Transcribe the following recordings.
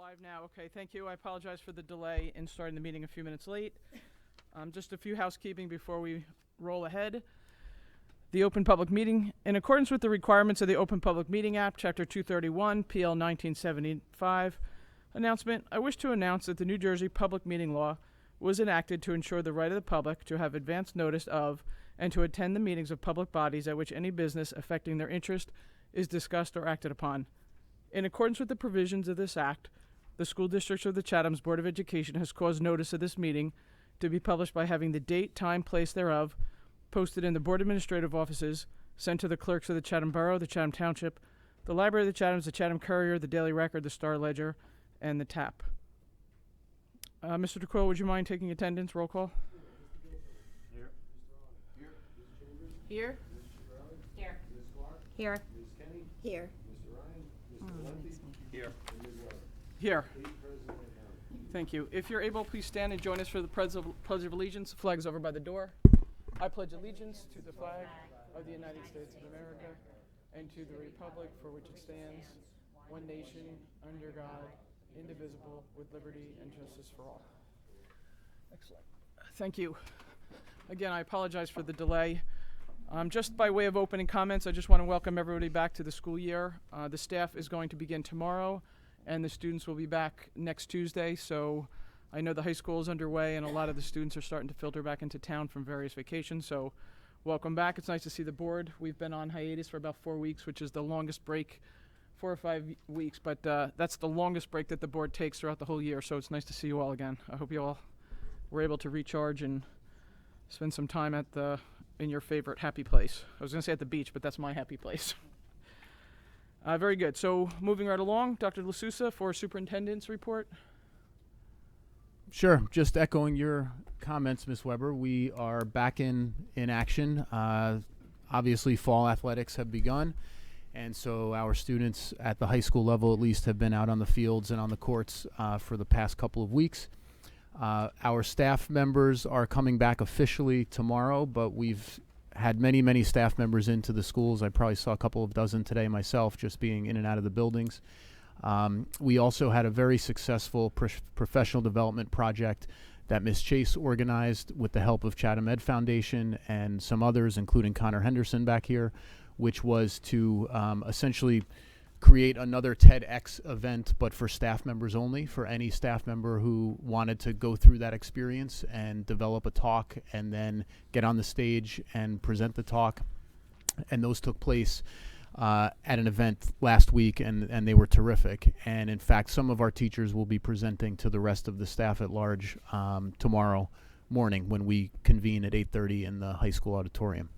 Live now. Okay, thank you. I apologize for the delay in starting the meeting a few minutes late. Just a few housekeeping before we roll ahead. The Open Public Meeting. In accordance with the requirements of the Open Public Meeting Act, Chapter 231, PL 1975, announcement, I wish to announce that the New Jersey Public Meeting Law was enacted to ensure the right of the public to have advance notice of and to attend the meetings of public bodies at which any business affecting their interest is discussed or acted upon. In accordance with the provisions of this act, the School Districts of the Chatham's Board of Education has caused notice of this meeting to be published by having the date, time, place thereof posted in the Board Administrative Offices, sent to the clerks of the Chatham Borough, the Chatham Township, the Library of the Chathams, the Chatham Courier, the Daily Record, the Star Ledger, and the TAP. Mr. DeQuille, would you mind taking attendance? Roll call. Here. Here. Here. Here. Here. Here. Here. Thank you. If you're able, please stand and join us for the Pledge of Allegiance. Flags over by the door. I pledge allegiance to the flag of the United States of America and to the republic for which it stands, one nation, under God, indivisible, with liberty and justice for all. Excellent. Thank you. Again, I apologize for the delay. Just by way of opening comments, I just want to welcome everybody back to the school year. The staff is going to begin tomorrow, and the students will be back next Tuesday. So I know the high school is underway, and a lot of the students are starting to filter back into town from various vacations. So welcome back. It's nice to see the board. We've been on hiatus for about 4 weeks, which is the longest break, 4 or 5 weeks. But that's the longest break that the board takes throughout the whole year. So it's nice to see you all again. I hope you all were able to recharge and spend some time at in your favorite happy place. I was going to say at the beach, but that's my happy place. Very good. So moving right along, Dr. LaSousa for Superintendents Report. Sure. Just echoing your comments, Ms. Weber. We are back in action. Obviously, fall athletics have begun, and so our students at the high school level, at least, have been out on the fields and on the courts for the past couple of weeks. Our staff members are coming back officially tomorrow, but we've had many staff members into the schools. I probably saw a couple of dozen today myself, just being in and out of the buildings. We also had a very successful professional development project that Ms. Chase organized with the help of Chatham Ed Foundation and some others, including Connor Henderson back here, which was to essentially create another TEDx event, but for staff members only, for any staff member who wanted to go through that experience and develop a talk and then get on the stage and present the talk. And those took place at an event last week, and they were terrific. And in fact, some of our teachers will be presenting to the rest of the staff at large tomorrow morning when we convene at 8:30 in the high school auditorium.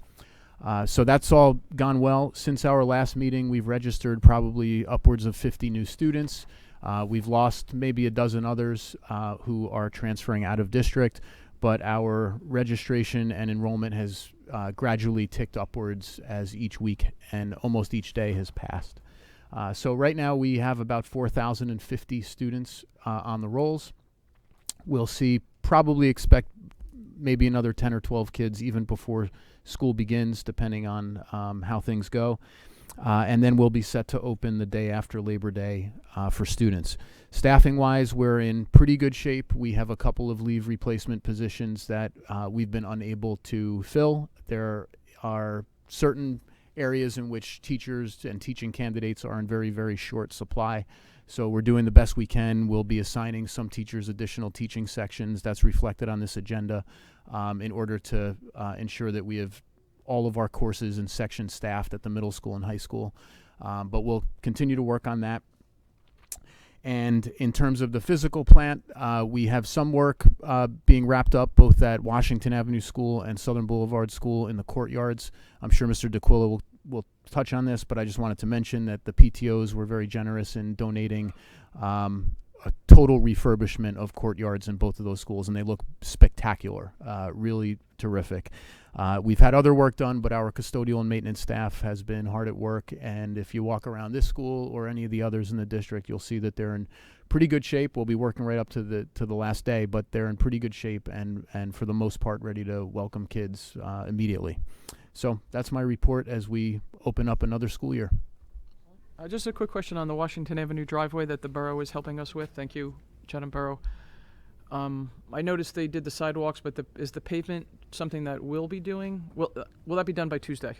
So that's all gone well. Since our last meeting, we've registered probably upwards of 50 new students. We've lost maybe a dozen others who are transferring out of district, but our registration and enrollment has gradually ticked upwards as each week and almost each day has passed. So right now we have about 4,050 students on the rolls. We'll probably expect maybe another 10 or 12 kids even before school begins, depending on how things go. And then we'll be set to open the day after Labor Day for students. Staffing-wise, we're in pretty good shape. We have a couple of leave replacement positions that we've been unable to fill. There are certain areas in which teachers and teaching candidates are in very short supply. So we're doing the best we can. We'll be assigning some teachers additional teaching sections. That's reflected on this agenda in order to ensure that we have all of our courses and sections staffed at the middle school and high school. But we'll continue to work on that. And in terms of the physical plant, we have some work being wrapped up both at Washington Avenue School and Southern Boulevard School in the courtyards. I'm sure Mr. DeQuilla will touch on this, but I just wanted to mention that the PTOs were very generous in donating a total refurbishment of courtyards in both of those schools, and they look spectacular, really terrific. We've had other work done, but our custodial and maintenance staff has been hard at work, and if you walk around this school or any of the others in the district, you'll see that they're in pretty good shape. We'll be working right up to the last day, but they're in pretty good shape and for the most part ready to welcome kids immediately. So that's my report as we open up another school year. Just a quick question on the Washington Avenue driveway that the borough is helping us with. Thank you, Chatham Borough. I noticed they did the sidewalks, but is the pavement something that we'll be doing? Will that be done by Tuesday?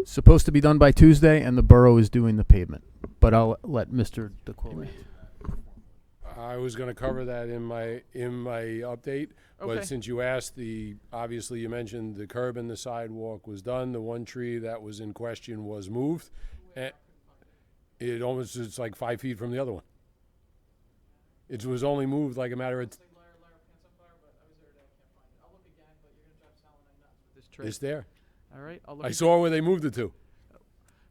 Supposed to be done by Tuesday, and the borough is doing the pavement. But I'll let Mr. DeQuilly. I was going to cover that in my update, Okay. but since you asked, obviously you mentioned the curb and the sidewalk was done. The one tree that was in question was moved. It's like 5 feet from the other one. It was only moved like a matter of. It's there. All right. I'll look I saw where they moved it to.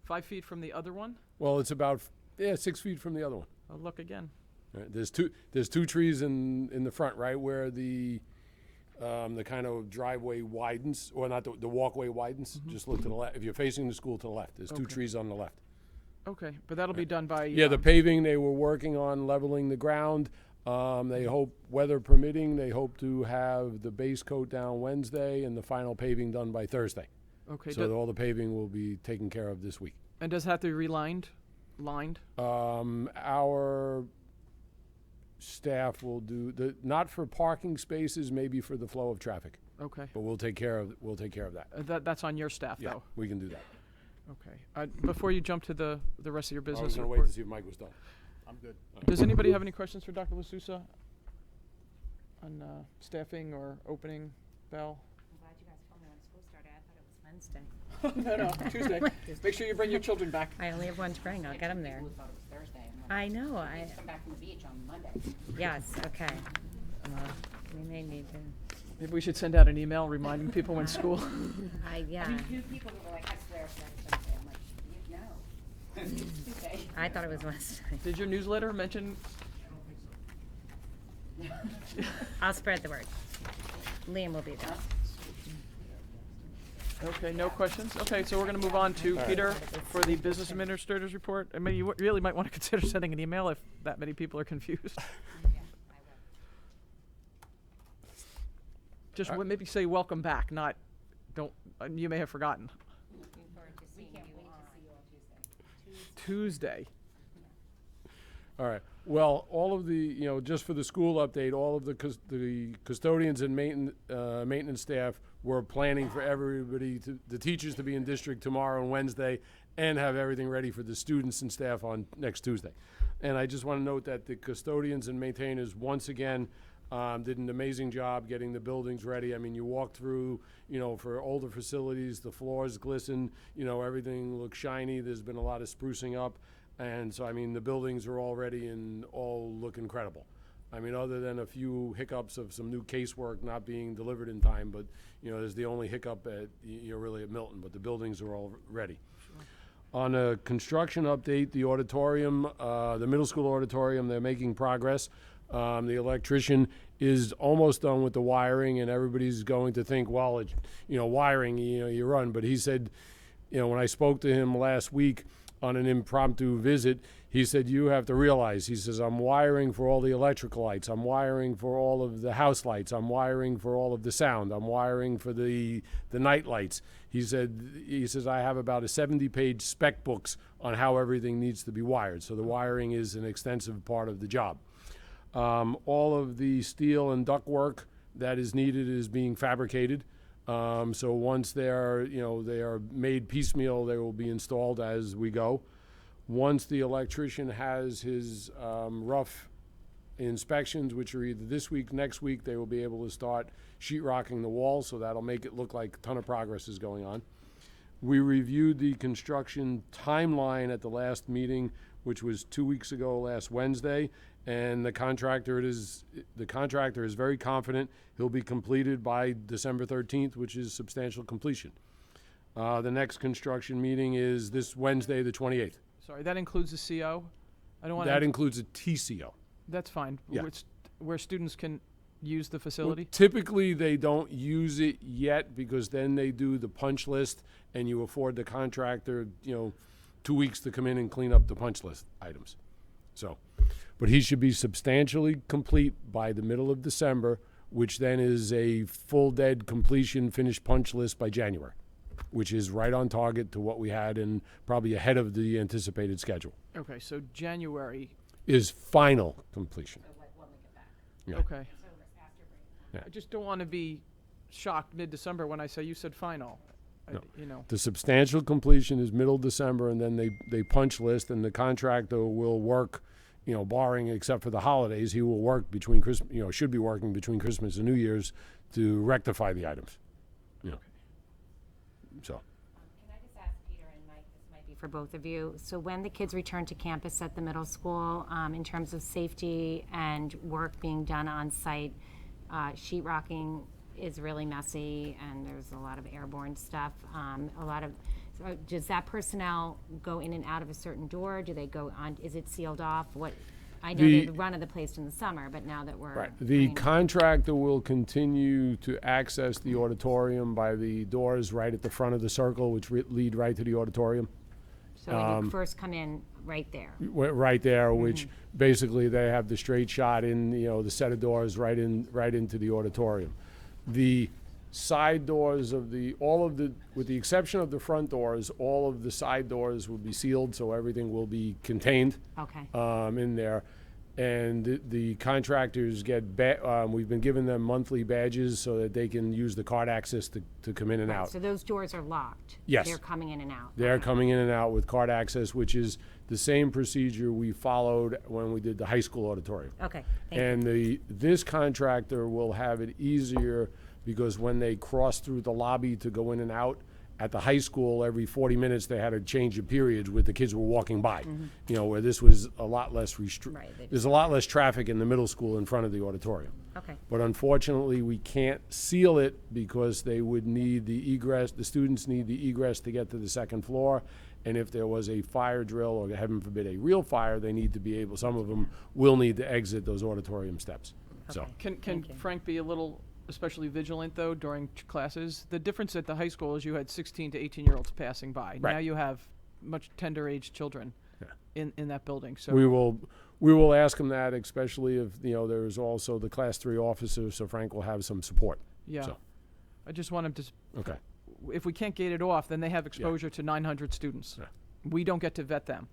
5 feet from the other one. Well, it's about 6 feet from the other one. I'll look again. Right, there's two trees in the front, right where the kind of driveway widens, or not the walkway widens. Just look to the left. If you're facing the school, to the left. There's two Okay. trees on the left. Okay, but that'll be done by. Yeah, the paving, they were working on leveling the ground. They hope, weather permitting, they hope to have the base coat down Wednesday and the final paving done by Thursday. Okay. So all the paving will be taken care of this week. And does it have to be relined? Lined? Our staff will do not for parking spaces, maybe for the flow of traffic, Okay. but we'll take care of that. That's on your staff, Yeah, though. we can do that. Okay. Before you jump to the rest of your I business was going to wait report, to see if Mike was done. I'm good. does anybody have any questions for Dr. LaSousa on staffing or opening bell? I'm glad you guys told me when school started. I thought it was Wednesday. No, Tuesday. Make sure you bring your children back. I only have one to bring. I'll get them there. We thought it was Thursday. I know. I just come back from the beach on Monday. Yes. Okay. We may need to. Maybe we should send out an email reminding people when school. Yeah. I mean, few people who were like, I swear it's next Thursday. I'm like, no. It's Tuesday. I thought it was Wednesday. Did your newsletter mention? I'll spread the word. Liam will be there. Okay, no questions. Okay, so we're going to move on to Peter for the business administrator's report. I mean, you really might want to consider sending an email if that many people are confused. Just maybe say welcome back, not don't. You may have forgotten. Looking forward to seeing you on Tuesday. All right. Well, all of the, just for the school update, all of the custodians and maintenance staff were planning for everybody, the teachers to be in district tomorrow and Wednesday, and have everything ready for the students and staff on next Tuesday. And I just want to note that the custodians and maintainers, once again, did an amazing job getting the buildings ready. I mean, you walk through, for older facilities, the floors glisten, everything looks shiny. There's been a lot of sprucing up. And so, I mean, the buildings are all ready and all look incredible. I mean, other than a few hiccups of some new casework not being delivered in time, but, there's the only hiccup at, really at Milton, but the buildings are all ready. Sure. On a construction update, the auditorium, the middle school auditorium, they're making progress. The electrician is almost done with the wiring, and everybody's going to think, well, it's, wiring, you run. But he said, when I spoke to him last week on an impromptu visit, he said, you have to realize, he says, I'm wiring for all the electrical lights. I'm wiring for all of the house lights. I'm wiring for all of the sound. I'm wiring for the night lights. He says, I have about a 70-page spec books on how everything needs to be wired. So the wiring is an extensive part of the job. All of the steel and ductwork that is needed is being fabricated. So once they are made piecemeal, they will be installed as we go. Once the electrician has his rough inspections, which are either this week, next week, they will be able to start sheetrocking the walls, so that'll make it look like a ton of progress is going on. We reviewed the construction timeline at the last meeting, which was 2 weeks ago last Wednesday, and the contractor is very confident he'll be completed by December 13th, which is substantial completion. The next construction meeting is this Wednesday, the 28th. Sorry, that includes the CO? I don't want That includes a TCO. That's fine. Yeah. Where students can use the facility? Well, typically, they don't use it yet because then they do the punch list, and you afford the contractor, 2 weeks to come in and clean up the punch list items. So, but he should be substantially complete by the middle of December, which then is a full dead completion finished punch list by January. which is right on target to what we had and probably ahead of the anticipated schedule. Okay, so January, Is final completion. So when we get back. Yeah. okay. So after break. Yeah. I just don't want to be shocked mid-December when I say you said final. No. You know, The substantial completion is middle December, and then they punch list, and the contractor will work, barring except for the holidays, he will work between Christmas, should be working between Christmas and New Year's to rectify the items. So. Can I just ask Peter and Mike, this might be for both of you. So when the kids return to campus at the middle school, in terms of safety and work being done on site, sheetrocking is really messy and there's a lot of airborne stuff. So does that personnel go in and out of a certain door? Do they go on, is it sealed off? I know The- they run of the place in the summer, but now that we're. Right. The running- contractor will continue to access the auditorium by the doors right at the front of the circle, which lead right to the auditorium. So when you first come in, right there. Right there, which basically they have the straight shot in, the set of doors right into the auditorium. The side doors with the exception of the front doors, all of the side doors will be sealed, so everything will be contained. Okay. In there. And the contractors we've been giving them monthly badges so that they can use the card access to come in and out. So those doors are locked? Yes. They're coming in and out? They're Okay. coming in and out with card access, which is the same procedure we followed when we did the high school auditorium. Okay, thank you. And this contractor will have it easier because when they cross through the lobby to go in and out, at the high school, every 40 minutes, they had to change the periods where the kids were walking by. Where this was a lot less Right, they there's a lot less traffic in the middle school in front of the auditorium. Okay, But unfortunately, we can't seal it because they would need the egress, the students need the egress to get to the second floor. And if there was a fire drill, or heaven forbid, a real fire, they need to be able, some of them will need to exit those auditorium steps. So, Okay. can Thank you. Frank be a little especially vigilant, though, during classes? The difference at the high school is you had 16 to 18-years-olds passing by. Right. Now you have much tender-aged children Yeah. in that building, so. we will ask them that, especially if, there's also the Class 3 officers, so Frank will have some support. Yeah. So. I just want him to, Okay. if we can't gate it off, then they have exposure to 900 students. Yeah. We don't get to vet them.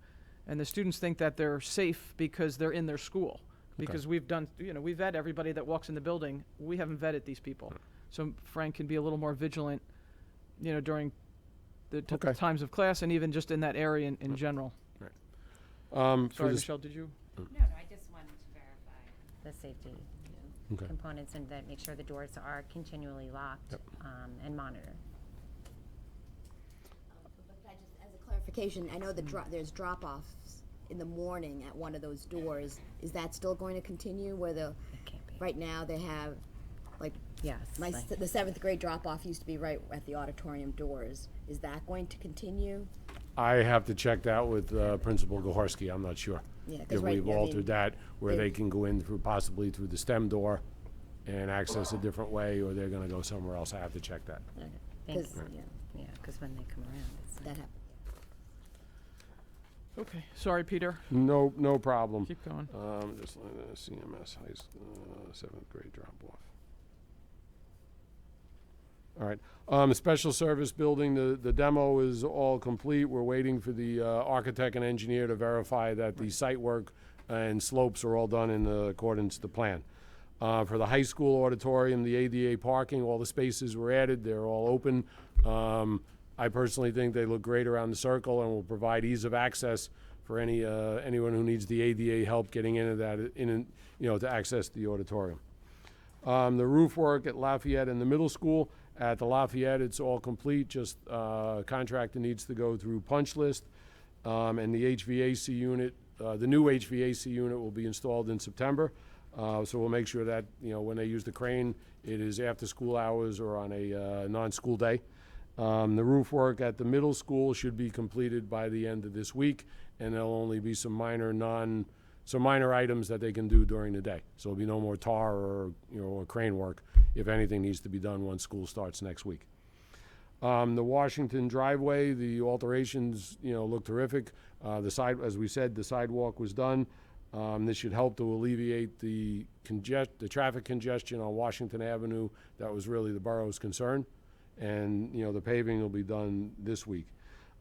And the students think that they're safe because they're in their school. Because we've done, we vet everybody that walks in the building. We haven't vetted these people. So Frank can be a little more vigilant, during the Okay. times of class and even just in that area in general. For Sorry, this- Michelle, did you? no, I just wanted to verify the safety Okay. components and that make sure the doors are continually locked and monitored. But as a clarification, I know that there's drop-offs in the morning at one of those doors. Is that still going to continue where It can't be. right now they have, like, Yes. the 7th grade drop-off used to be right at the auditorium doors. Is that going to continue? I have to check that with Principal Gohorski, I'm not sure. Yeah, 'cause If right- we've I mean, altered that, where they- they can go in possibly through the STEM door and access a different way, or they're gonna go somewhere else, I have to check that. Thank Because, you. Yeah, because when they come around, it's. that happened. Okay. Sorry, Peter. No problem. Keep going. Just CMS high school, 7th grade drop-off. All right. Special service building, the demo is all complete. We're waiting for the architect and engineer to verify that the site work and slopes are all done in accordance to plan. For the high school auditorium, the ADA parking, all the spaces were added. They're all open. I personally think they look great around the circle and will provide ease of access for anyone who needs the ADA help getting into that, to access the auditorium. The roof work at Lafayette and the middle school. At the Lafayette, it's all complete, just contractor needs to go through punch list. And the HVAC unit, the new HVAC unit will be installed in September. So we'll make sure that, when they use the crane, it is after school hours or on a non-school day. The roof work at the middle school should be completed by the end of this week, and there'll only be some minor items that they can do during the day. So there'll be no more tar or, or crane work, if anything needs to be done once school starts next week. The Washington driveway, the alterations, look terrific. As we said, the sidewalk was done. This should help to alleviate the traffic congestion on Washington Avenue. That was really the borough's concern. and, you know, the paving will be done this week.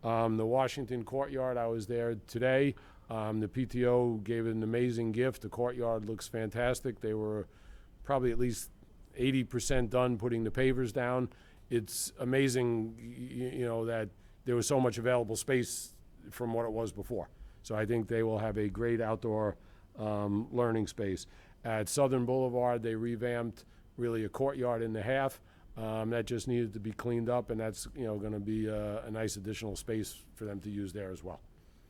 The Washington courtyard, I was there today. The PTO gave it an amazing gift. The courtyard looks fantastic. They were probably at least 80% done putting the pavers down. It's amazing, you know, that there was so much available space from what it was before. So I think they will have a great outdoor learning space. At Southern Boulevard, they revamped really a courtyard and a half. That just needed to be cleaned up, and that's, you know, going to be a nice additional space for them to use there as well.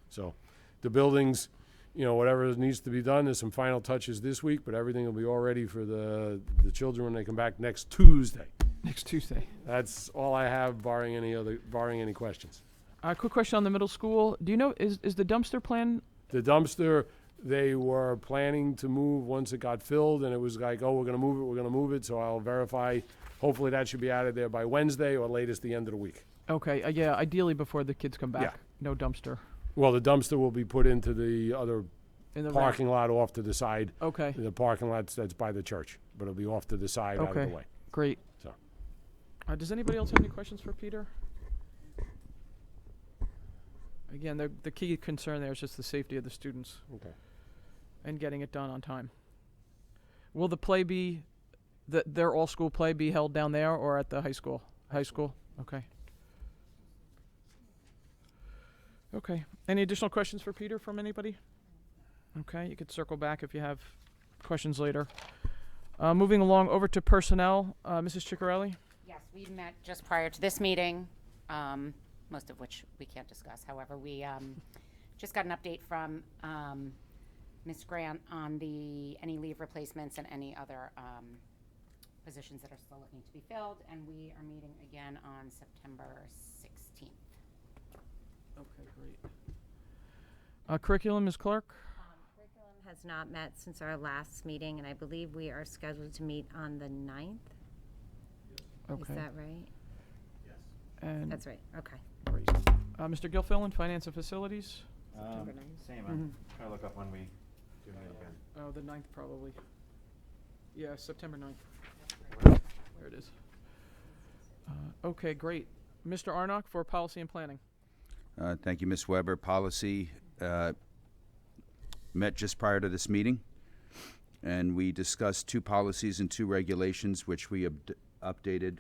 So the buildings, you know, whatever needs to be done, there's some final touches this week, but everything will be all ready for the children when they come back next Tuesday. Next Tuesday. That's all I have, barring any questions. Quick question on the middle school. Do you know, is the dumpster plan? The dumpster, they were planning to move once it got filled, and it was like, oh, we're going to move it, so I'll verify. Hopefully that should be out of there by Wednesday or latest the end of the week. Okay, yeah, ideally before the kids come back. Yeah. No dumpster. Well, the dumpster will be put into the other In the parking lot off to the side. Okay, The parking lot that's by the church, but it'll be off to the side out of Okay. the way. great. So. Does anybody else have any questions for Peter? Again, the key concern there is just the safety of the students Okay. and getting it done on time. Will the play be, their all-school play be held down there or at the high school? High school? Okay. Okay. Any additional questions for Peter from anybody? Okay, you could circle back if you have questions later. Moving along over to personnel, Mrs. Ciccarelli? Yes, we met just prior to this meeting, most of which we can't discuss. However, we just got an update from Ms. Grant on any leave replacements and any other positions that are still looking to be filled, and we are meeting again on September 16th. Okay, great. Curriculum, Ms. Clark? Curriculum has not met since our last meeting, and I believe we are scheduled to meet on the 9th. Okay. Is that right? And That's right, okay. great. Mr. Gilfillan, Finance and Facilities? September 9th. Same, Mhm. I'm trying to look up when we do meet again. Oh, the 9th probably. Yeah, September 9th. There it is. Okay, great. Mr. Arnott for Policy and Planning. Thank you, Ms. Weber. Policy met just prior to this meeting, and we discussed 2 policies and 2 regulations, which we updated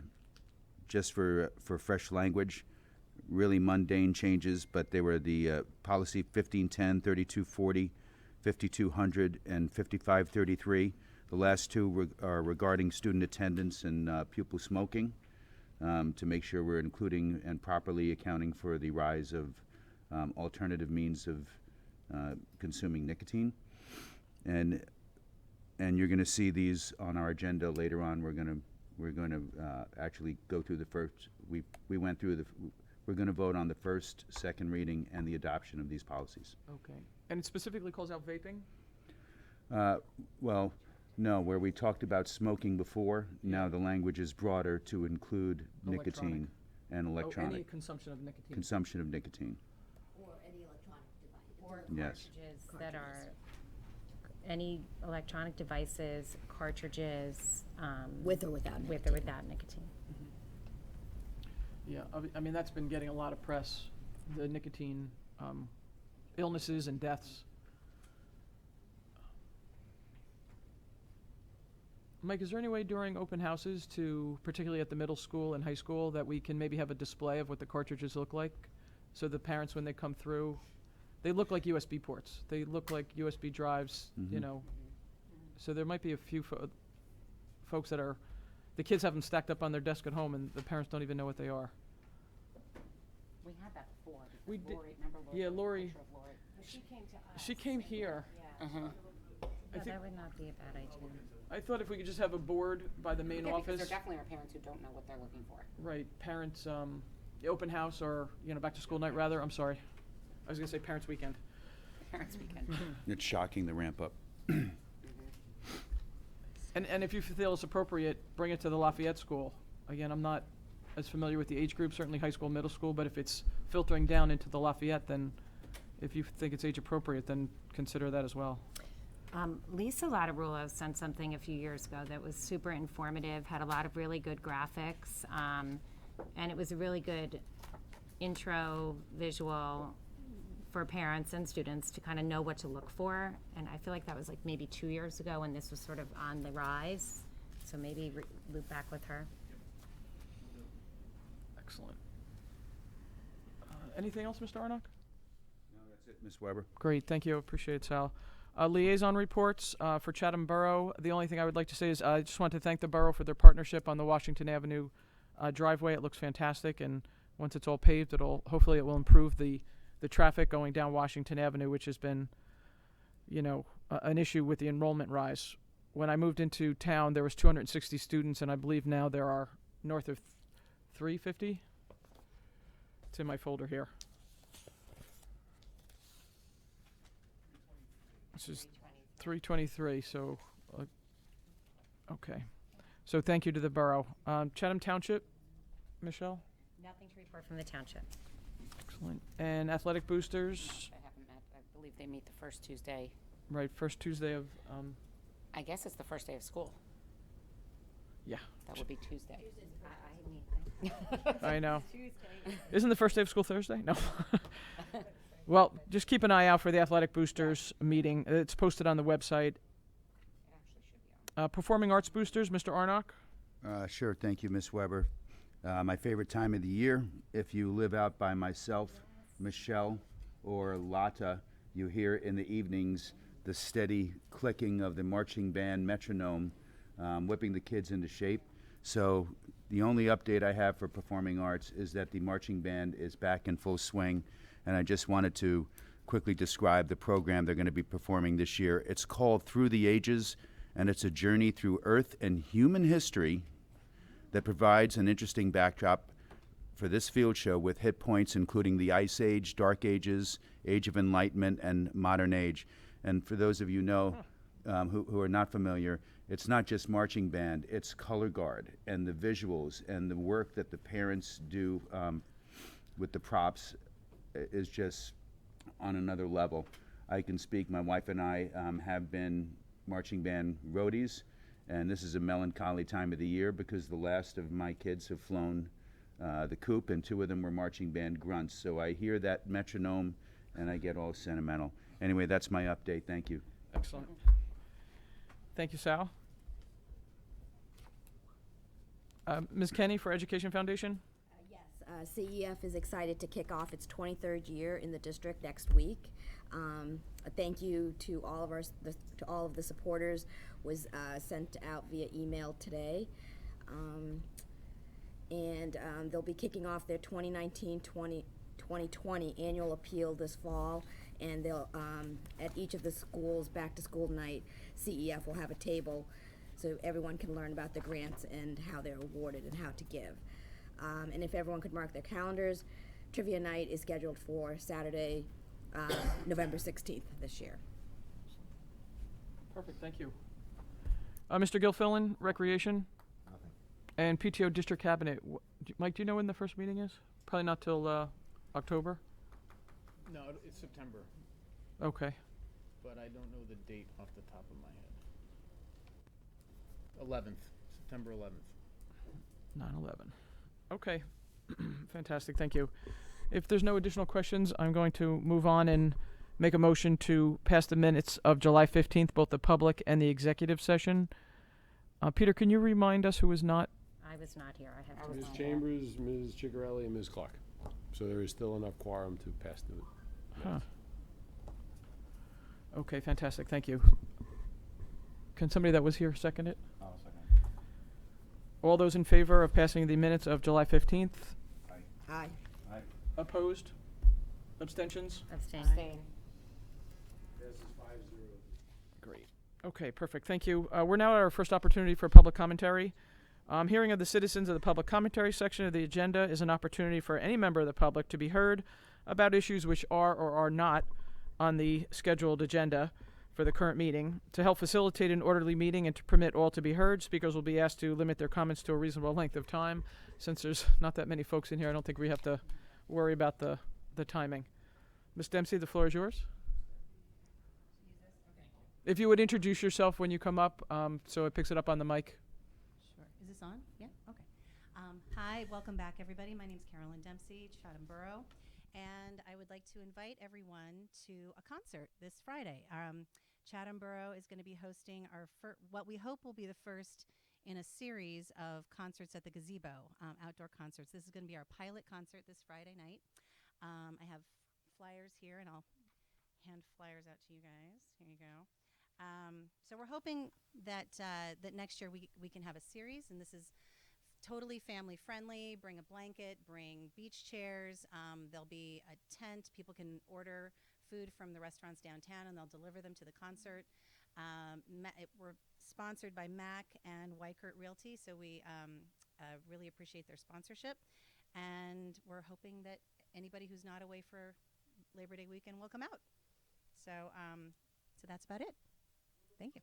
just for fresh language. Really mundane changes, but they were the policy 1510, 3240, 5200, and 5533. The last 2 are regarding student attendance and pupil smoking, to make sure we're including and properly accounting for the rise of alternative means of consuming nicotine. And you're going to see these on our agenda later on. We're going to actually go through the first. We went through we're going to vote on the first, second reading, and the adoption of these policies. Okay. And it specifically calls out vaping? Well, no, where we talked about smoking before, now the language is broader to include nicotine and Oh, any electronic consumption of nicotine. consumption of nicotine. Or any electronic device. Or Yes. cartridges that are, any electronic devices, cartridges, With or without with or nicotine. without nicotine. Yeah, I mean, that's been getting a lot of press, the nicotine illnesses and deaths. Mike, is there any way during open houses to, particularly at the middle school and high school, that we can maybe have a display of what the cartridges look like? So the parents, when they come through, they look like USB ports. They look like USB drives, you Mhm. know. So there might be a few folks that are, the kids have them stacked up on their desk at home and the parents don't even know what they are. We had that before. because We did- Lori, remember Lori? yeah, took a Lori. picture of Lori. She came to us. She came here. Uh-huh. I No, think, that would not be a bad idea. I thought if we could just have a board by the main Yeah, because office. there definitely are parents who don't know what they're looking for. Right, parents, the open house or, back to school night rather, I'm sorry. I was gonna say parents' weekend. Parents weekend. It's shocking the ramp up. And if you feel it's appropriate, bring it to the Lafayette School. Again, I'm not as familiar with the age group, certainly high school, middle school, but if it's filtering down into the Lafayette, then if you think it's age appropriate, then consider that as well. Lisa Lateral sent something a few years ago that was super informative, had a lot of really good graphics. And it was a really good intro visual for parents and students to kind of know what to look for. And I feel like that was like maybe 2 years ago when this was sort of on the rise. So maybe loop back with her. Excellent. Anything else, Mr. Arnock? No, that's it, Ms. Weber. Great, thank you. Appreciate it, Sal. Liaison reports for Chatham Borough. The only thing I would like to say is I just want to thank the borough for their partnership on the Washington Avenue driveway. It looks fantastic, and once it's all paved, hopefully it will improve the traffic going down Washington Avenue, which has been, an issue with the enrollment rise. When I moved into town, there was 260 students, and I believe now there are north of 350. It's in my folder here. This is 323, so, okay. So thank you to the borough. Chatham Township, Michelle? Nothing to report from the township. Excellent. And athletic boosters, I haven't met, I believe they meet the first Tuesday. right, first Tuesday of, I guess it's the first day of school. yeah, That would be Tuesday. I know. Isn't the first day of school Thursday? No. Well, just keep an eye out for the athletic boosters meeting. It's posted on the website. It actually should be on. Performing arts boosters, Mr. Arnock? Sure, thank you, Ms. Weber. My favorite time of the year, if you live out by myself, Michelle, or Lata, you hear in the evenings the steady clicking of the marching band metronome, whipping the kids into shape. So the only update I have for performing arts is that the marching band is back in full swing, and I just wanted to quickly describe the program they're going to be performing this year. It's called Through the Ages, and it's a journey through Earth and human history that provides an interesting backdrop for this field show with hit points including the Ice Age, Dark Ages, Age of Enlightenment, and Modern Age. And for those of you who are not familiar, it's not just marching band, it's color guard and the visuals and the work that the parents do with the props is just on another level. I can speak, my wife and I have been marching band roadies, and this is a melancholy time of the year because the last of my kids have flown the coop, and 2 of them were marching band grunts. So I hear that metronome and I get all sentimental. Anyway, that's my update. Thank you. Excellent. Thank you, Sal. Ms. Kenny for Education Foundation? Yes, CEF is excited to kick off its 23rd year in the district next week. A thank you to all of the supporters was sent out via email today. And they'll be kicking off their 2019-2020 annual appeal this fall, and they'll at each of the schools back to school night, CEF will have a table so everyone can learn about the grants and how they're awarded and how to give. And if everyone could mark their calendars, trivia night is scheduled for Saturday, November 16th this year. Perfect, thank you. Mr. Gilfillan, Recreation? Nothing. And PTO District Cabinet. Mike, do you know when the first meeting is? Probably not till October? No, it's September, Okay. but I don't know the date off the top of my head. 11th, September 11th. 9/11. Okay. Fantastic, thank you. If there's no additional questions, I'm going to move on and make a motion to pass the minutes of July 15th, both the public and the executive session. Peter, can you remind us who was not? I was not here. I have to. Ms. Chambers, Ms. Chigarelli, and Ms. Clark. So there is still enough quorum to pass the Huh. Okay, fantastic, thank you. Can somebody that was here second it? I'll second. All those in favor of passing the minutes of July 15th? Aye. Aye. Opposed? Abstentions? Abstain. Great. Okay, perfect. Thank you. We're now at our first opportunity for public commentary. Hearing of the citizens of the public commentary section of the agenda is an opportunity for any member of the public to be heard about issues which are or are not on the scheduled agenda for the current meeting. To help facilitate an orderly meeting and to permit all to be heard, speakers will be asked to limit their comments to a reasonable length of time. Since there's not that many folks in here, I don't think we have to worry about the timing. Ms. Dempsey, the floor is yours. If you would introduce yourself when you come up, so it picks it up on the mic. Sure. Is this on? Yeah? Okay. Hi, welcome back, everybody. My name's Carolyn Dempsey, Chatham Borough, and I would like to invite everyone to a concert this Friday. Chatham Borough is going to be hosting what we hope will be the first in a series of concerts at the gazebo, outdoor concerts. This is going to be our pilot concert this Friday night. I have flyers here, and I'll hand flyers out to you guys. Here you go. So we're hoping that that next year we can have a series, and this is totally family friendly. Bring a blanket, bring beach chairs. There'll be a tent. People can order food from the restaurants downtown, and they'll deliver them to the concert. We're sponsored by Mac and Wykert Realty, so we really appreciate their sponsorship. And we're hoping that anybody who's not away for Labor Day weekend will come out. So, so that's about it. Thank you.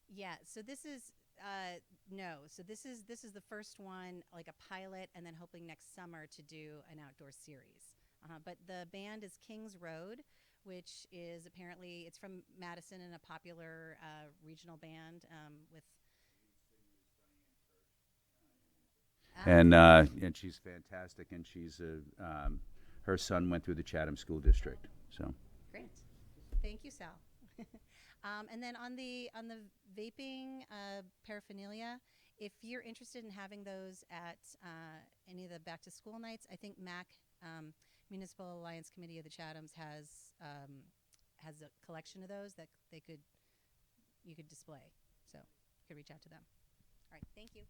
Yeah, so this is no. So this is the first one, like a pilot, and then hoping next summer to do an outdoor series. But the band is Kings Road, which is apparently it's from Madison and a popular regional band with. And she's fantastic, and she's her son went through the Chatham School District, so. Great, thank you, Sal. And then on the vaping paraphernalia, if you're interested in having those at any of the back to school nights, I think MAC, Municipal Alliance Committee of the Chathams, has a collection of those that you could display. So you could reach out to them. All right, thank you.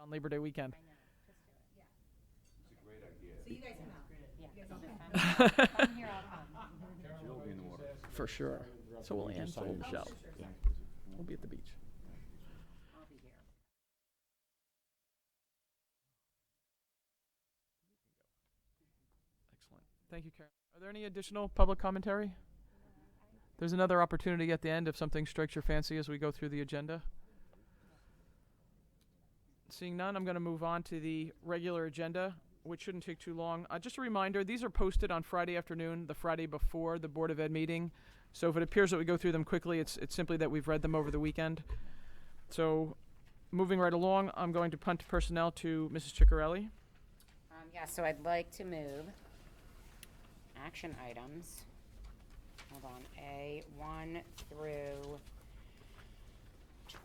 On Labor Day weekend. I know, just do it. Yeah. It's a great idea. So you guys come out. Yeah, You guys I'll all do fun. Come here, I'll come. She'll be in the water. For sure. So will Ann, so will Michelle. Yeah. We'll be at the beach. I'll be here. Excellent. Thank you, Karen. Are there any additional public commentary? There's another opportunity at the end if something strikes your fancy as we go through the agenda. Seeing none, I'm going to move on to the regular agenda, which shouldn't take too long. Just a reminder, these are posted on Friday afternoon, the Friday before the Board of Ed meeting. So if it appears that we go through them quickly, it's simply that we've read them over the weekend. So moving right along, I'm going to punt personnel to Mrs. Ciccarelli. Yeah, so I'd like to move action items. Hold on, A1 through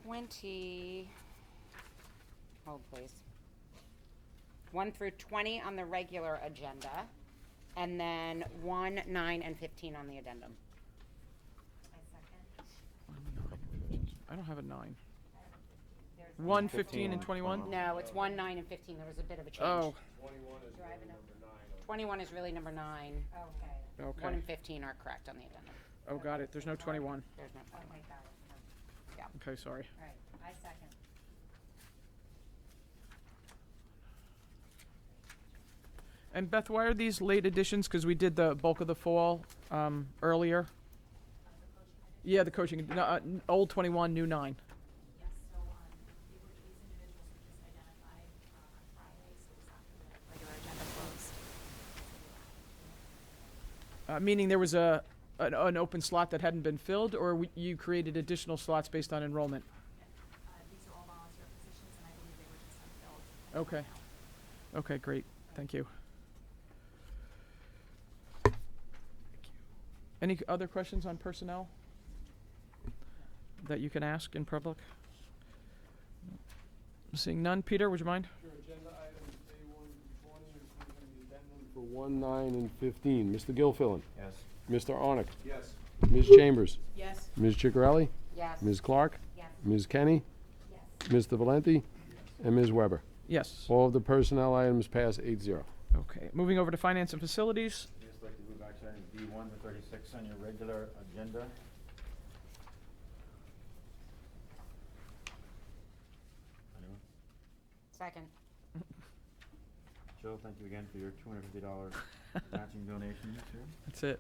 20. Hold, please. 1 through 20 on the regular agenda, and then 1, 9, and 15 on the addendum. I don't have a 9. 1, 15, and 21? No, it's 1, 9, and 15. There was a bit of a change. Oh, 21 is really number 9. Okay. 1 okay. and 15 are correct on the addendum. Oh, got it. There's no 21. There's no 21. Okay, got it. Yeah. Okay, sorry. All right, I second. And Beth, why are these late additions? Because we did the bulk of the fall earlier. Yeah, the coaching. Old 21, new 9. Yes, so these individuals were just identified on Friday, so it was after the regular agenda closed. Meaning there was an open slot that hadn't been filled, or you created additional slots based on enrollment? These are all volunteer positions, and I believe they were just unfilled. Okay. Okay, great. Thank you. Any other questions on personnel that you can ask in public? Seeing none. Peter, would you mind? Sure, agenda items A1 through 20, including the addendum for 1, 9, and 15. Mr. Gilfillan? Yes. Mr. Arnick? Yes. Ms. Chambers? Yes. Ms. Ciccarelli? Yes. Ms. Clark? Yes. Ms. Kenny? Yes. Mr. Valenti? And Ms. Weber? Yes. All of the personnel items pass 8-0. Okay. Moving over to finance and facilities. Just like to move action items B1 to 36 on your regular agenda. Anyone? Second. Joe, thank you again for your $250 matching donation this year. That's it.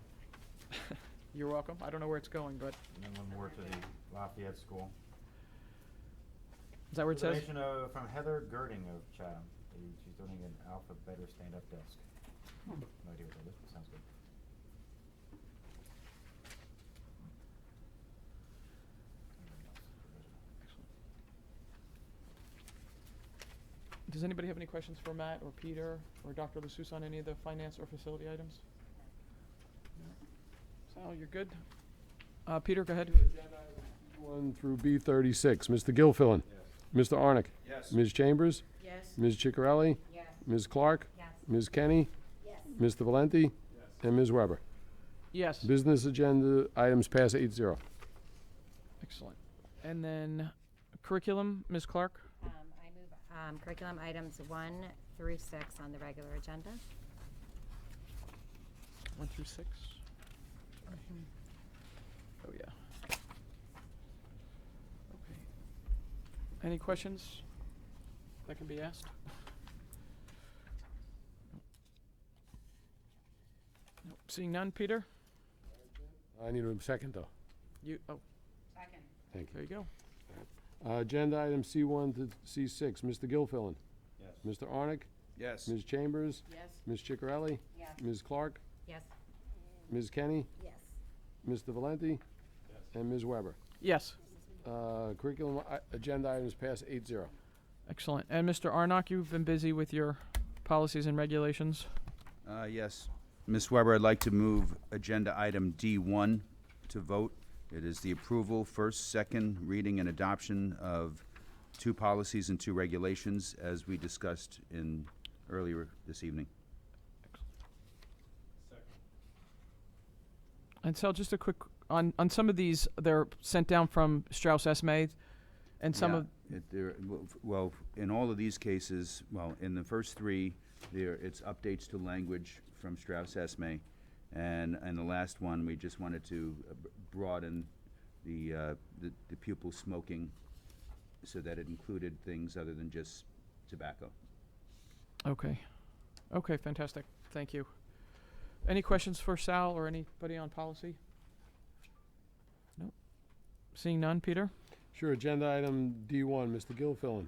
You're welcome. I don't know where it's going, but And then one more to the Lafayette School. is that where it says? Donation from Heather Girding of Chatham. She's donating an Alpha Better stand-up desk. No idea what that is, but sounds good. Does anybody have any questions for Matt or Peter or Dr. LaSousse on any of the finance or facility items? No. Sal, you're good? Peter, go ahead. 1 through B36. Mr. Gilfillan? Yes. Mr. Arnick? Yes. Ms. Chambers? Yes. Ms. Ciccarelli? Yes. Ms. Clark? Yes. Ms. Kenny? Yes. Mr. Valenti? Yes. And Ms. Weber? Yes. Business agenda items pass 8-0. Excellent. And then curriculum, Ms. Clark? I move curriculum items 1 through 6 on the regular agenda. 1 through 6. Oh, yeah. Okay. Any questions that can be asked? Nope. Seeing none, Peter? I need a second, though. Second. Thank There you go. you. Agenda item C1 to C6. Mr. Gilfillan? Yes. Mr. Arnick? Yes. Ms. Chambers? Yes. Ms. Ciccarelli? Yes. Ms. Clark? Yes. Ms. Kenny? Yes. Mr. Valenti? And Ms. Weber? Yes. Curriculum agenda items pass 8-0. Excellent. And Mr. Arnott, you've been busy with your policies and regulations. Yes. Ms. Weber, I'd like to move agenda item D1 to vote. It is the approval, first, second reading and adoption of 2 policies and 2 regulations as we discussed earlier this evening. And so just a quick, on some of these, they're sent down from Strauss Esme, and some Yeah, of, well, in all of these cases, well, in the first 3, it's updates to language from Strauss Esme, and the last one, we just wanted to broaden the pupil smoking so that it included things other than just tobacco. okay. Okay, fantastic. Thank you. Any questions for Sal or anybody on policy? Nope. Seeing none, Peter? Sure, agenda item D1, Mr. Gilfillan?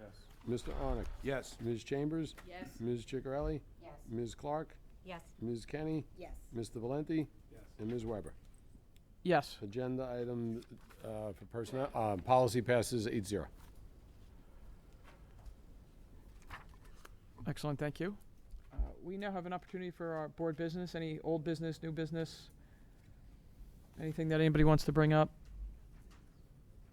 Yes. Mr. Arnick? Yes. Ms. Chambers? Yes. Ms. Ciccarelli? Yes. Ms. Clark? Yes. Ms. Kenny? Yes. Mr. Valenti? Yes. And Ms. Weber? Yes. Agenda item for personnel, policy passes 8-0. Excellent, thank you. We now have an opportunity for our board business. Any old business, new business? Anything that anybody wants to bring up?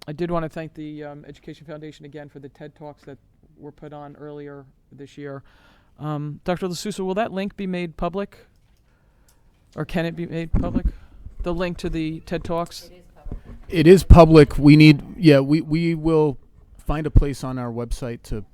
I did want to thank the Education Foundation again for the TED Talks that were put on earlier this year. Dr. LaSousse, will that link be made public? Or can it be made public? The link to the TED Talks? It is public. It is public. We will find a place on our website to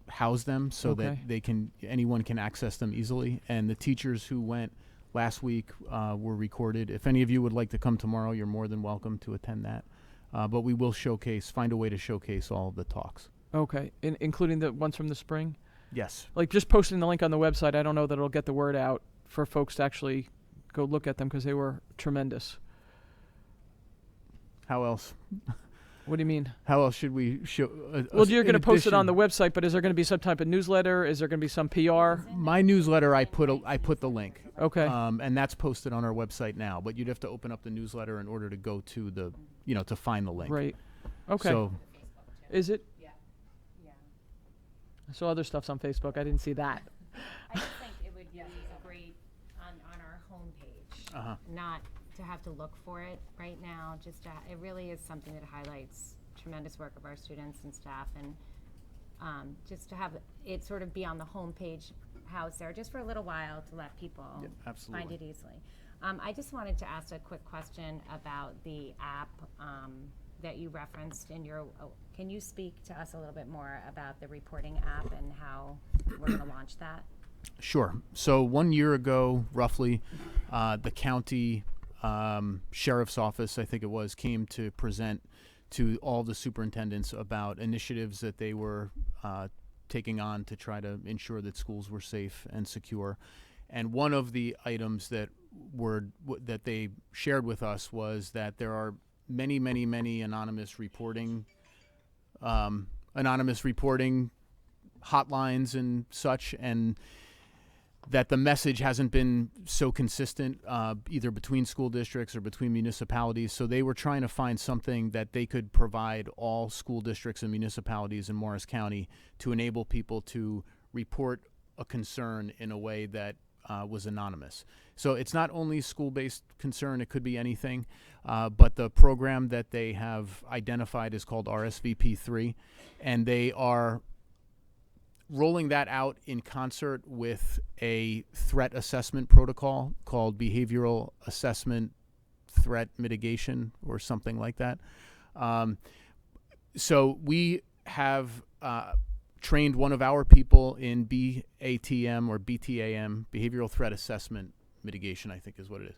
house them so that Okay. anyone can access them easily. And the teachers who went last week were recorded. If any of you would like to come tomorrow, you're more than welcome to attend that. But we will find a way to showcase all of the talks. Okay, including the ones from the spring? Yes. Like just posting the link on the website, I don't know that it'll get the word out for folks to actually go look at them because they were tremendous. How else? What do you mean? How else should we show? Well, you're going to post it on the addition- website, but is there going to be some type of newsletter? Is there going to be some PR? My newsletter, I put the link. Okay. And that's posted on our website now. But you'd have to open up the newsletter in order to go to to find the link. Right. Okay. So Is it? Yeah. Yeah. So other stuff's on Facebook. I didn't see that. I just think it would be great on our homepage, not to have to look for it right now. It really is something that highlights tremendous work of our students and staff, and just to have it sort of be on the homepage house there just for a little while to let people absolutely. find it easily. I just wanted to ask a quick question about the app that you referenced in your. Can you speak to us a little bit more about the reporting app and how we're going to launch that? Sure. So 1 year ago, roughly, the county sheriff's office, I think it was, came to present to all the superintendents about initiatives that they were taking on to try to ensure that schools were safe and secure. And one of the items that they shared with us was that there are many, many, many anonymous reporting hotlines and such, and that the message hasn't been so consistent, either between school districts or between municipalities. So they were trying to find something that they could provide all school districts and municipalities in Morris County to enable people to report a concern in a way that was anonymous. So it's not only school-based concern, it could be anything, but the program that they have identified is called RSVP3, and they are rolling that out in concert with a threat assessment protocol called Behavioral Assessment Threat Mitigation or something like that. So we have trained one of our people in BATM or BTAM, Behavioral Threat Assessment Mitigation, I think is what it is.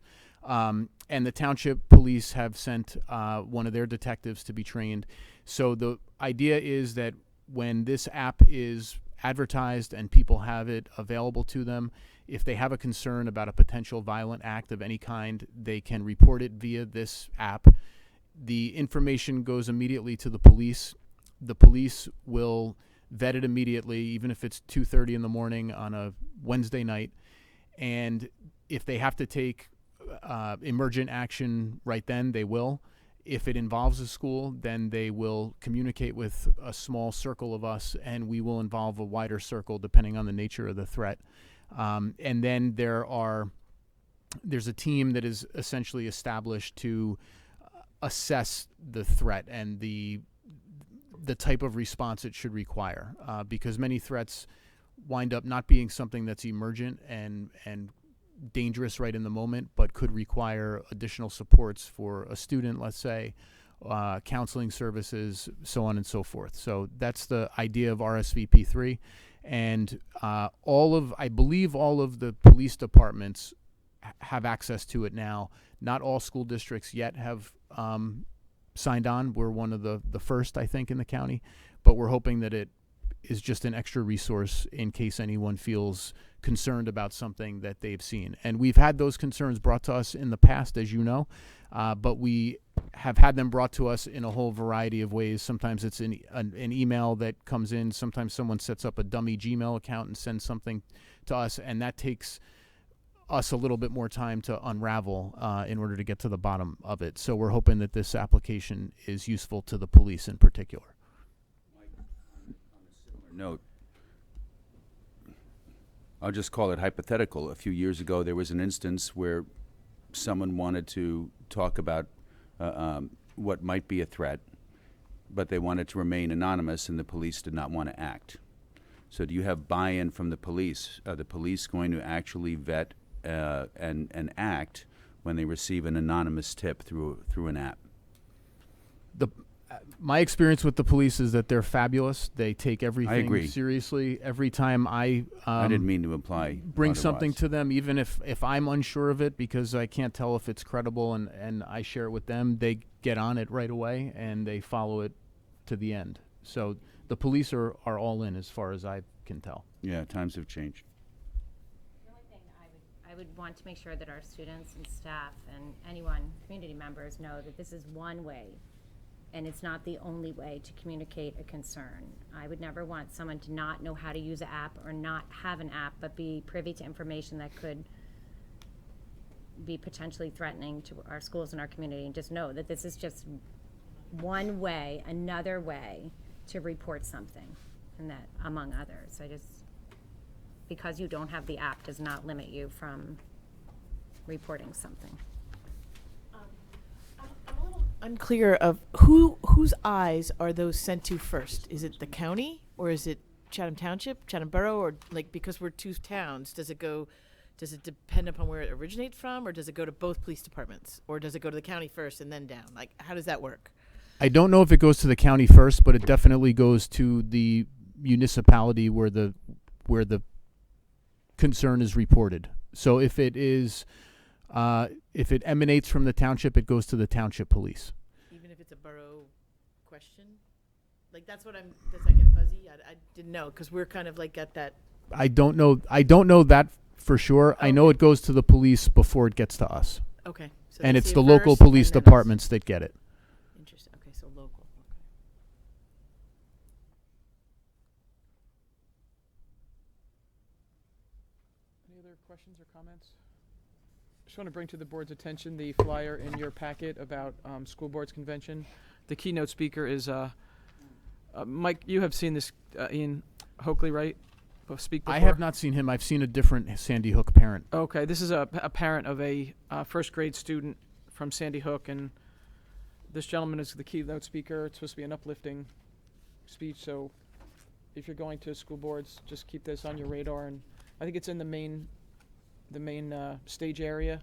And the township police have sent one of their detectives to be trained. So the idea is that when this app is advertised and people have it available to them, if they have a concern about a potential violent act of any kind, they can report it via this app. The information goes immediately to the police. The police will vet it immediately, even if it's 2:30 in the morning on a Wednesday night. And if they have to take emergent action right then, they will. If it involves a school, then they will communicate with a small circle of us, and we will involve a wider circle depending on the nature of the threat. And then there's a team that is essentially established to assess the threat and the type of response it should require, because many threats wind up not being something that's emergent and dangerous right in the moment, but could require additional supports for a student, let's say, counseling services, so on and so forth. So that's the idea of RSVP3. And I believe all of the police departments have access to it now. Not all school districts yet have signed on. We're one of the first, I think, in the county, but we're hoping that it is just an extra resource in case anyone feels concerned about something that they've seen. And we've had those concerns brought to us in the past, as you know, but we have had them brought to us in a whole variety of ways. Sometimes it's an email that comes in. Sometimes someone sets up a dummy Gmail account and sends something to us, and that takes us a little bit more time to unravel in order to get to the bottom of it. So we're hoping that this application is useful to the police in particular. Note, I'll just call it hypothetical. A few years ago, there was an instance where someone wanted to talk about what might be a threat, but they wanted to remain anonymous, and the police did not want to act. So do you have buy-in from the police? Are the police going to actually vet and act when they receive an anonymous tip through an app? My experience with the police is that they're fabulous. They take everything agree. seriously. Every time I didn't mean to imply bring something otherwise. to them, even if I'm unsure of it because I can't tell if it's credible and I share it with them, they get on it right away and they follow it to the end. So the police are all in as far as I can tell. Yeah, times have changed. The only thing I would want to make sure that our students and staff and anyone, community members, know that this is one way and it's not the only way to communicate a concern. I would never want someone to not know how to use an app or not have an app, but be privy to information that could be potentially threatening to our schools and our community, and just know that this is just one way, another way to report something, and that among others. Because you don't have the app does not limit you from reporting something. I'm a little unclear of whose eyes are those sent to first. Is it the county, or is it Chatham Township, Chatham Borough, or because we're two towns, does it depend upon where it originates from, or does it go to both police departments, or does it go to the county first and then down? How does that work? I don't know if it goes to the county first, but it definitely goes to the municipality where the concern is reported. So if it emanates from the township, it goes to the township police. Even if it's a borough question? That's what that's like a fuzzy. I didn't know, because we're kind of at that. I don't know that for sure. I know it goes to the police before it gets to us. Okay. So And they it's see the it local first, and police then us. departments that get it. Interesting. Okay, so local. Okay. Any other questions or comments? Just want to bring to the board's attention the flyer in your packet about school boards convention. The keynote speaker is Mike. You have seen this, Ian Hoakley, right? Speak before? I have not seen him. I've seen a different Sandy Hook parent. Okay, this is a parent of a first grade student from Sandy Hook, and this gentleman is the keynote speaker. It's supposed to be an uplifting speech, so if you're going to school boards, just keep this on your radar. And I think it's in the main stage area,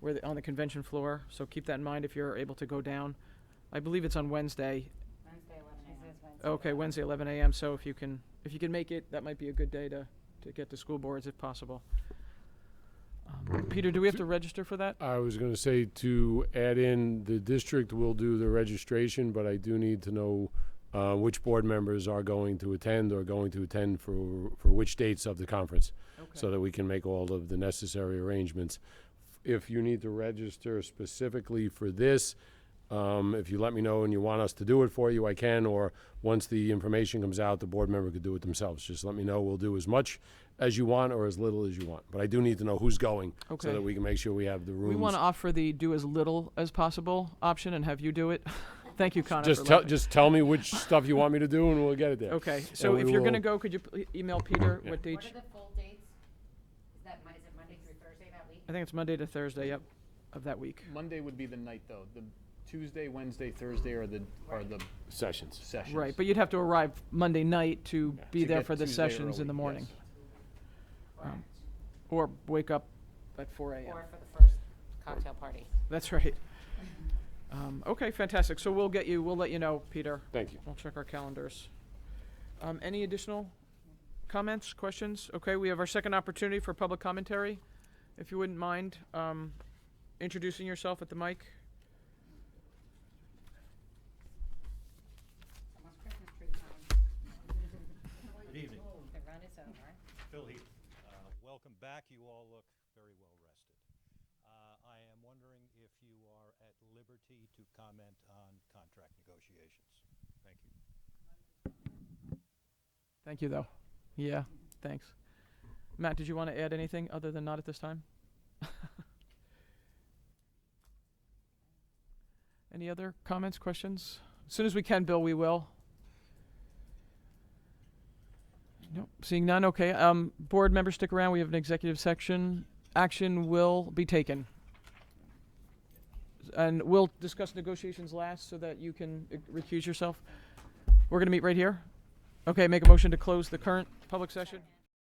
where on the convention floor. So keep that in mind if you're able to go down. I believe it's on Wednesday. Wednesday, 11 a.m. Okay, Wednesday, 11 a.m. So if you can make it, that might be a good day to get to school boards if possible. Peter, do we have to register for that? I was going to say to add in, the district will do the registration, but I do need to know which board members are going to attend or going to attend for which dates of the conference, so that we can make all of the necessary arrangements. If you need to register specifically for this, if you let me know and you want us to do it for you, I can, or once the information comes out, the board member could do it themselves. Just let me know. We'll do as much as you want or as little as you want. But I do need to know who's going, so that we can make sure we have the rooms. We want to offer the do as little as possible option and have you do it. Thank you, Connor. Just tell me which stuff you want me to do, and we'll get it there. Okay, so if you're going to go, could you email Peter what What dates? are the full dates? Is it Monday through Thursday that week? I think it's Monday to Thursday, yep, of that week. Monday would be the night, though. The Tuesday, Wednesday, Thursday are the Sessions. sessions. Right, but you'd have to arrive Monday night to be To there get for the Tuesday sessions in early, the morning. yes. Or wake up at 4 a.m. Or for the first cocktail party? That's right. Okay, fantastic. So we'll let you know, Peter. Thank you. We'll check our calendars. Any additional comments, questions? Okay, we have our second opportunity for public commentary. If you wouldn't mind introducing yourself at the mic. Almost Christmas tree time. Good evening. The run is over. Phil Heath. Welcome back. You all look very well rested. I am wondering if you are at liberty to comment on contract negotiations. Thank you. Thank you, though. Yeah, thanks. Matt, did you want to add anything other than not at this time? Any other comments, questions? As soon as we can, Bill, we will. Nope, seeing none, okay. Board members, stick around. We have an executive section. Action will be taken. And we'll discuss negotiations last so that you can recuse yourself. We're going to meet right here. Okay, make a motion to close the current public session.